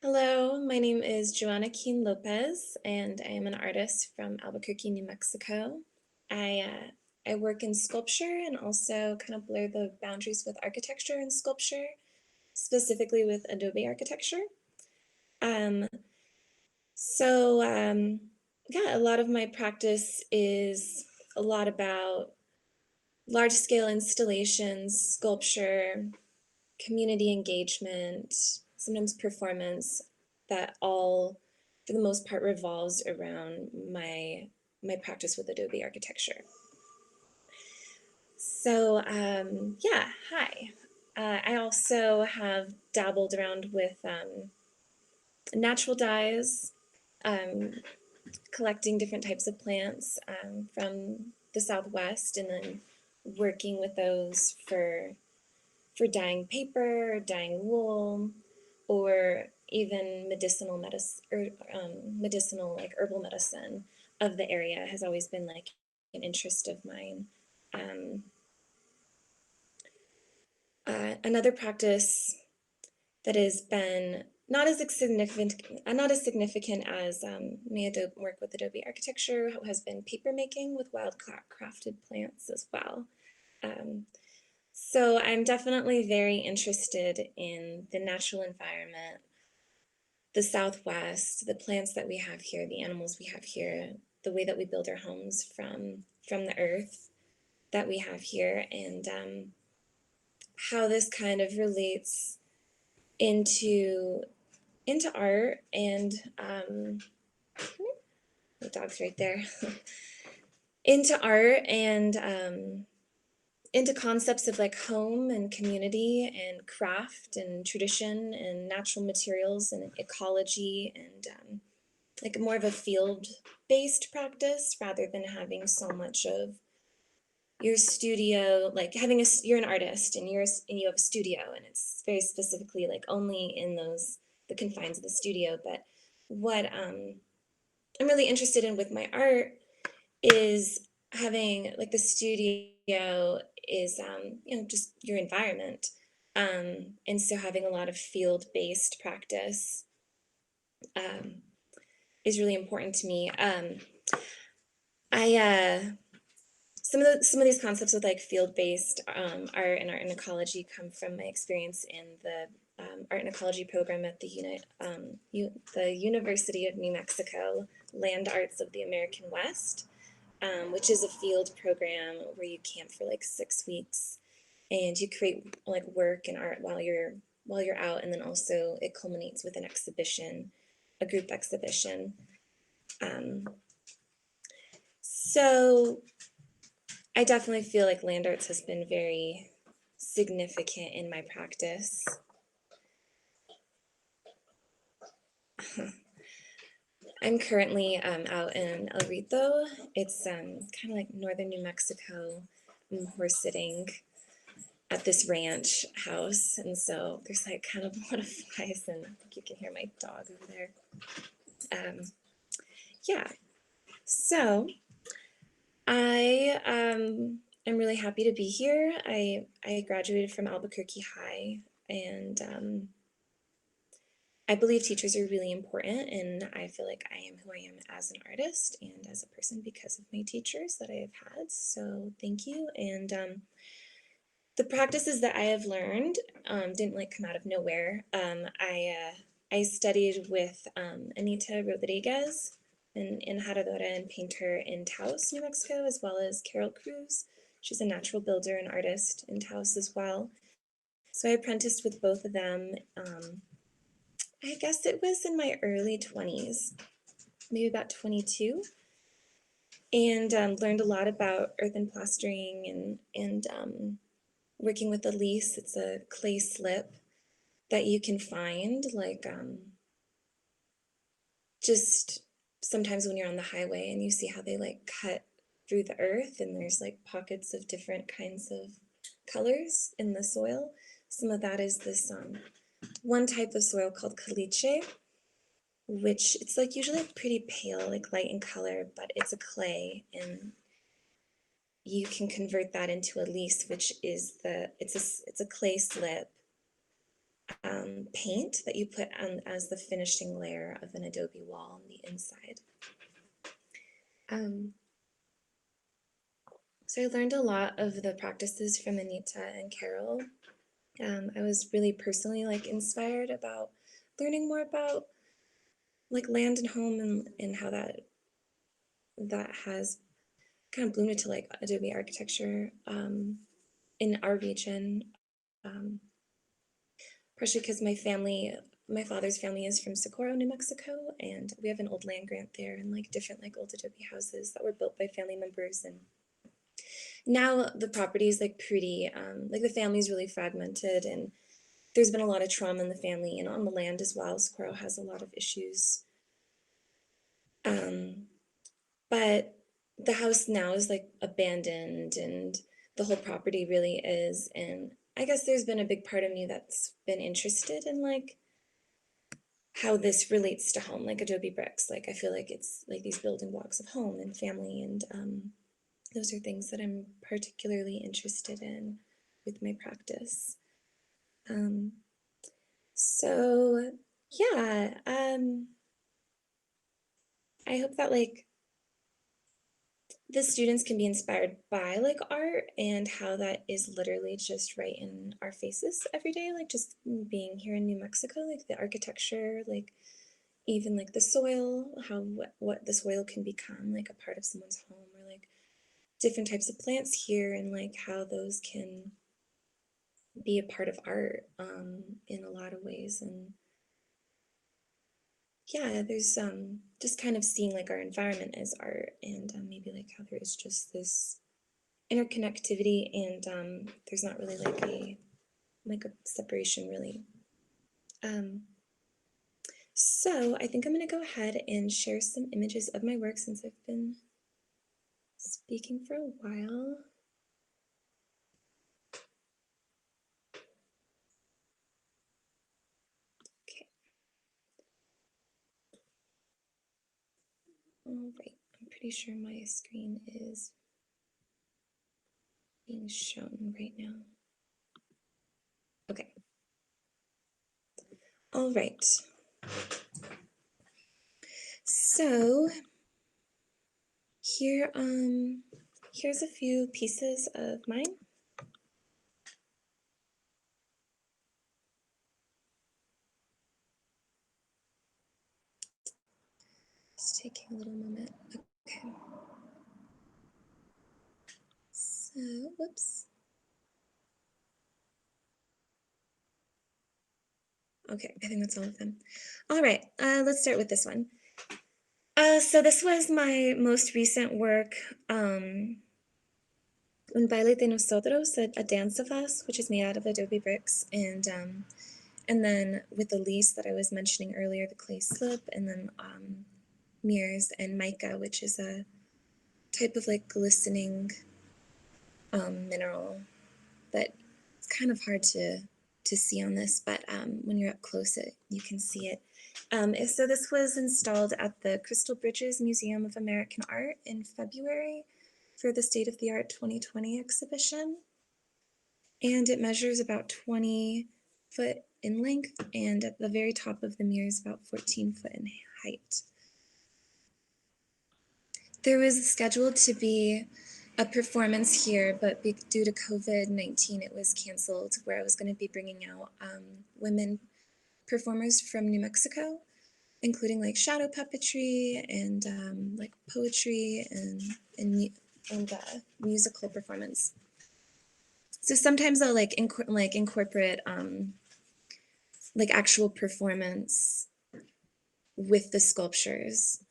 Hello, my name is Joanna Keane Lopez, and I am an artist from Albuquerque, New Mexico. I work in sculpture and also kind of blur the boundaries with architecture and sculpture, specifically with adobe architecture. Um, so yeah, a lot of my practice is a lot about large-scale installations, sculpture, community engagement, sometimes performance, that all, for the most part, revolves around my practice with adobe architecture. So yeah, hi. I also have dabbled around with natural dyes, um, collecting different types of plants from the Southwest, and then working with those for dyeing paper, dyeing wool, or even medicinal like herbal medicine of the area has always been like an interest of mine. Um, Another practice that has been not as significant as my work with adobe architecture has been paper making with wild crafted plants as well. Um, So I'm definitely very interested in the natural environment, the Southwest, the plants that we have here, the animals we have here, the way that we build our homes from the earth that we have here, and how this kind of relates into into art and the dog's right there into art and into concepts of like home and community and craft and tradition and natural materials and ecology and like more of a field-based practice rather than having so much of your studio, like having you're an artist and you have a studio and it's very specifically like only in the confines of the studio. But what I'm really interested in with my art is having like the studio is just your environment, and so having a lot of field-based practice um, is really important to me. I Some of these concepts with like field-based art and ecology come from my experience in the art and ecology program at the University of New Mexico Land Arts of the American West, which is a field program where you camp for like 6 weeks and you create like work and art while you're out, and then also it culminates with an exhibition, a group exhibition. Um, so I definitely feel like land arts has been very significant in my practice. I'm currently out in El Rito. It's kind of like northern New Mexico. We're sitting at this ranch house, and so there's like kind of a lot of flies, and I think you can hear my dog over there. Um, yeah, so I am really happy to be here. I graduated from Albuquerque High, and I believe teachers are really important, and I feel like I am who I am as an artist and as a person because of my teachers that I have had. So thank you. And the practices that I have learned didn't like come out of nowhere. I studied with Anita Rodriguez, an narradora and painter in Taos, New Mexico, as well as Carol Cruz. She's a natural builder and artist in Taos as well. So I apprenticed with both of them. I guess it was in my early 20s, maybe about 22, and learned a lot about earthen plastering and working with alíz. It's a clay slip that you can find like just sometimes when you're on the highway and you see how they like cut through the earth and there's like pockets of different kinds of colors in the soil. Some of that is this one type of soil called caliche, which it's like usually pretty pale, like light in color, but it's a clay, and you can convert that into alíz, which is it's a clay slip paint that you put on as the finishing layer of an adobe wall on the inside. So I learned a lot of the practices from Anita and Carol. I was really personally inspired about learning more about land and home and how that has kind of bloomed into Adobe architecture in our region. Partially because my father's family is from Socorro, New Mexico, and we have an old land grant there and different old Adobe houses that were built by family members. And now the property is pretty, the family's really fragmented, and there's been a lot of trauma in the family and on the land as well. Socorro has a lot of issues. But the house now is abandoned, and the whole property really is. And I guess there's been a big part of me that's been interested in how this relates to home, adobe bricks. I feel it's these building blocks of home and family, and those are things that I'm particularly interested in with my practice. So yeah, I hope that the students can be inspired by art and how that is literally just right in our faces every day, just being here in New Mexico, the architecture, even the soil, how what the soil can become a part of someone's home, or different types of plants here, and how those can be a part of art in a lot of ways. And yeah, there's just kind of seeing our environment as art, and maybe how there is just this interconnectivity, and there's not really a separation really. So I think I'm going to go ahead and share some images of my work since I've been speaking for a while. Okay. All right. I'm pretty sure my screen is being shown right now. Okay. All right. So here, here's a few pieces of mine. Just taking a little moment. Okay. So, whoops. Okay, I think that's all of them. All right, let's start with this one. So this was my most recent work, Un Baile de Nosotros, a dance of us, which is made out of adobe bricks, and then with the alíz that I was mentioning earlier, the clay slip, and then mirrors and mica, which is a type of glistening mineral that it's kind of hard to see on this, but when you're up close, you can see it. So this was installed at the Crystal Bridges Museum of American Art in February for the State of the Art 2020 exhibition. And it measures about 20 foot in length, and at the very top of the mirror is about 14 foot in height. There was scheduled to be a performance here, but due to COVID-19, it was canceled, where I was going to be bringing out women performers from New Mexico, including shadow puppetry and poetry and musical performance. So sometimes I'll incorporate actual performance with the sculptures.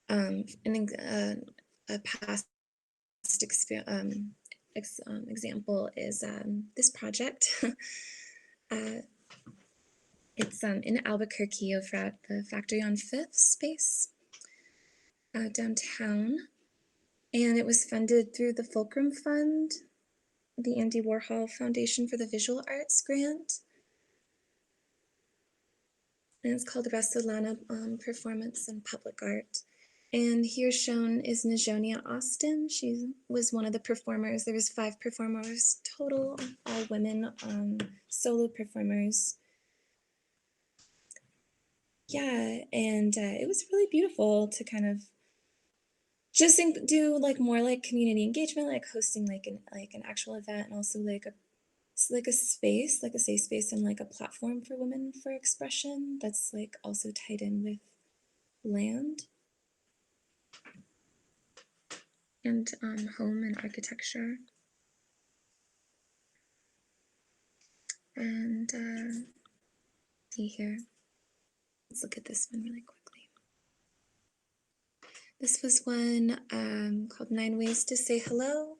And a past example is this project. It's in Albuquerque over at the Factory on 5th space downtown, and it was funded through the Fulcrum Fund, the Andy Warhol Foundation for the Visual Arts grant, and it's called Resolana Performance and Public Art. And here shown is Najonia Austin. She was one of the performers. There was 5 performers total, all women, solo performers. Yeah, and it was really beautiful to kind of just do like more like community engagement, like hosting like an actual event, and also like a space, like a safe space and like a platform for women for expression that's like also tied in with land and home and architecture. And see here, let's look at this one really quickly. This was one called 9 Ways to Say Hello.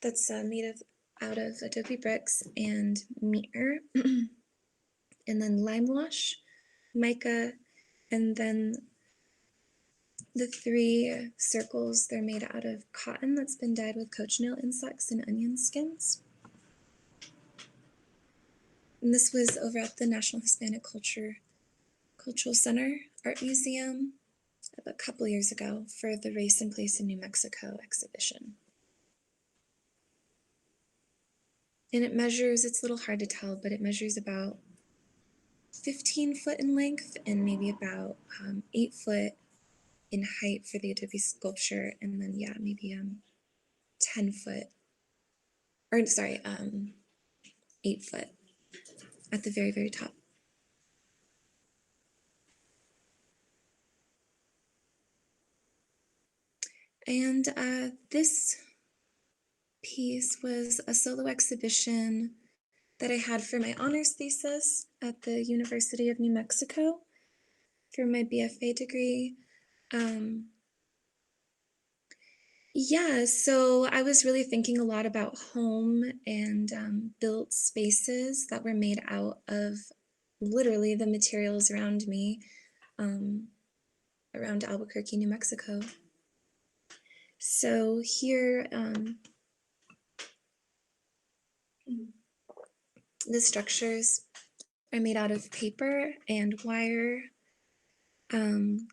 That's made out of adobe bricks and mirror, and then lime wash, mica, and then the 3 circles, they're made out of cotton that's been dyed with cochineal insects and onion skins. And this was over at the National Hispanic Cultural Center Art Museum a couple years ago for the Race and Place in New Mexico exhibition. And it measures, it's a little hard to tell, but it measures about 15 foot in length and maybe about 8 foot in height for the adobe sculpture, and then yeah, maybe 10 foot, or sorry, 8 foot at the very, very top. And this piece was a solo exhibition that I had for my honors thesis at the University of New Mexico for my BFA degree. Yeah, so I was really thinking a lot about home and built spaces that were made out of literally the materials around me, around Albuquerque, New Mexico. So here, the structures are made out of paper and wire, alíz,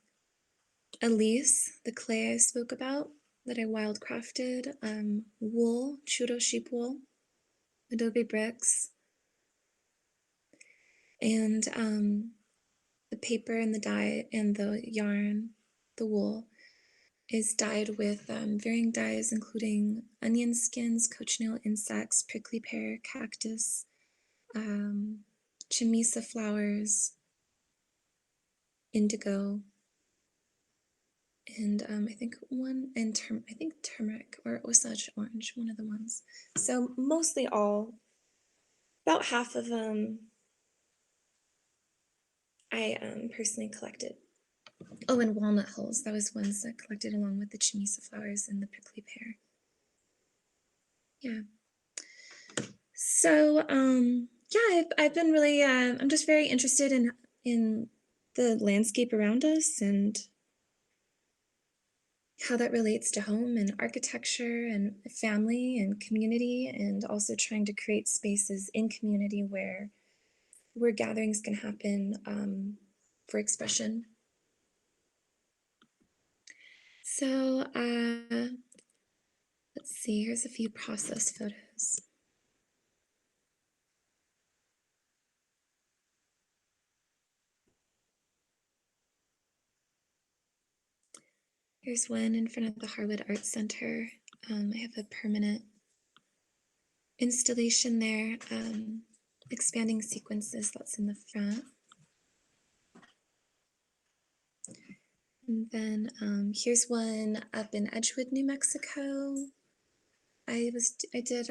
the clay I spoke about that I wildcrafted, wool, churro sheep wool, adobe bricks, and the paper and the dye and the yarn, the wool, is dyed with varying dyes, including onion skins, cochineal insects, prickly pear, cactus, chamisa flowers, indigo, and I think turmeric or Osage orange, one of the ones. So mostly all, about half of them I personally collected. Oh, and walnut hulls. That was ones that collected along with the chamisa flowers and the prickly pear. Yeah. So yeah, I've been really I'm just very interested in the landscape around us and how that relates to home and architecture and family and community, and also trying to create spaces in community where gatherings can happen for expression. So let's see, here's a few process photos. Here's one in front of the Harwood Art Center. I have a permanent installation there, expanding sequences, that's in the front. And then here's one up in Edgewood, New Mexico. I did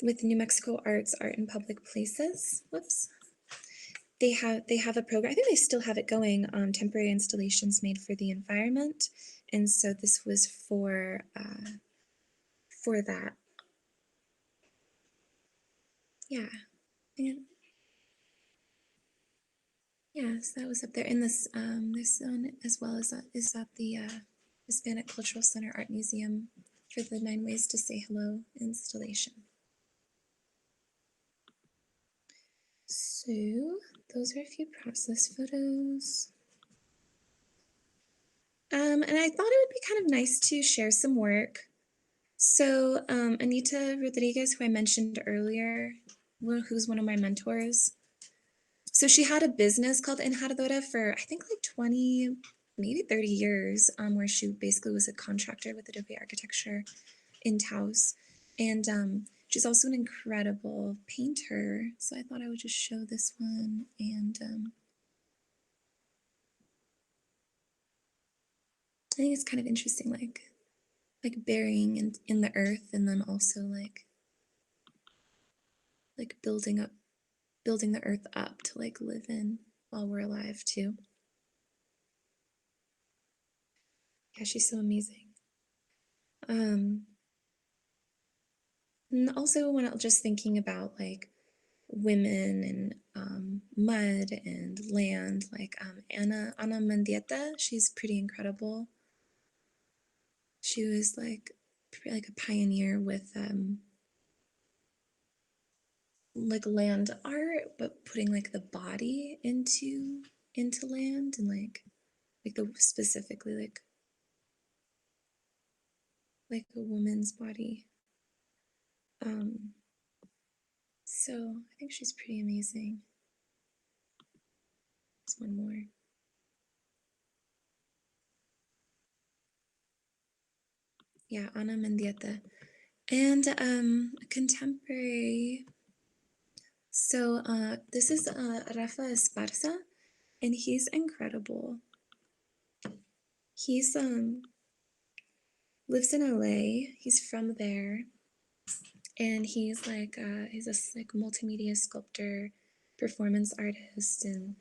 with New Mexico Arts, Art in Public Places. Whoops. They have a program, I think they still have it going, temporary installations made for the environment. And so this was for that. Yeah. Yeah, so that was up there. And this one as well is at the Hispanic Cultural Center Art Museum for the 9 Ways to Say Hello installation. So those are a few process photos. And I thought it would be kind of nice to share some work. So Anita Rodriguez, who I mentioned earlier, who's one of my mentors. So she had a business called Enjarradora for I think like 20, maybe 30 years, where she basically was a contractor with Adobe architecture in Taos. And she's also an incredible painter. So I thought I would just show this one. And I think it's kind of interesting, like burying in the earth, and then also like building the earth up to like live in while we're alive too. Yeah, she's so amazing. And also when I was just thinking about like women and mud and land, like Ana Mendieta, she's pretty incredible. She was like a pioneer with like land art, but putting like the body into land, and like the specifically like a woman's body. So I think she's pretty amazing. There's one more. Yeah, Ana Mendieta. And a contemporary. So this is Rafa Esparza, and he's incredible. He's lives in LA. He's from there, and he's this like multimedia sculptor, performance artist, and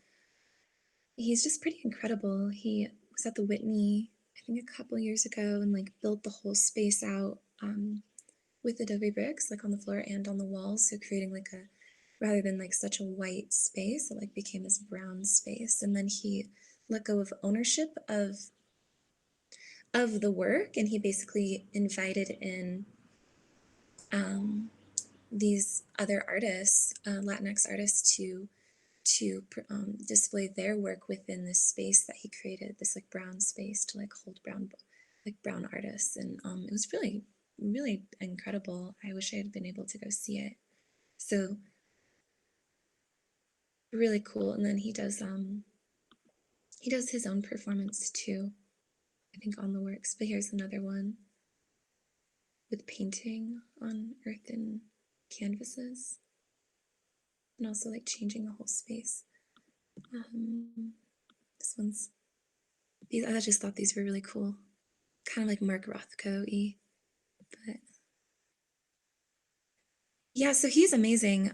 he's just pretty incredible. He was at the Whitney, I think a couple years ago, and like built the whole space out with Adobe bricks, like on the floor and on the walls. So creating like a, rather than like such a white space, it like became this brown space. And then he let go of ownership of the work, and he basically invited in these other artists, Latinx artists, to display their work within this space that he created, this like brown space to like hold brown artists. And it was really, really incredible. I wish I had been able to go see it. So really cool. And then he does his own performance too, I think, on the works. But here's another one with painting on earthen canvases, and also like changing the whole space. This one's, I just thought these were really cool, kind of like Mark Rothko-y. But yeah, so he's amazing.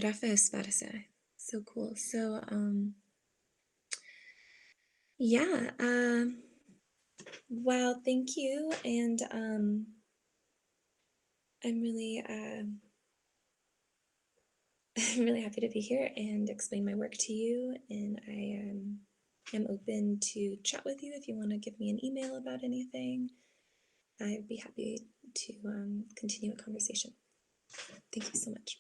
Rafa Esparza, so cool. So yeah, well, thank you, and I'm really I'm really happy to be here and explain my work to you, and I am open to chat with you if you want to give me an email about anything. I'd be happy to continue a conversation. Thank you so much.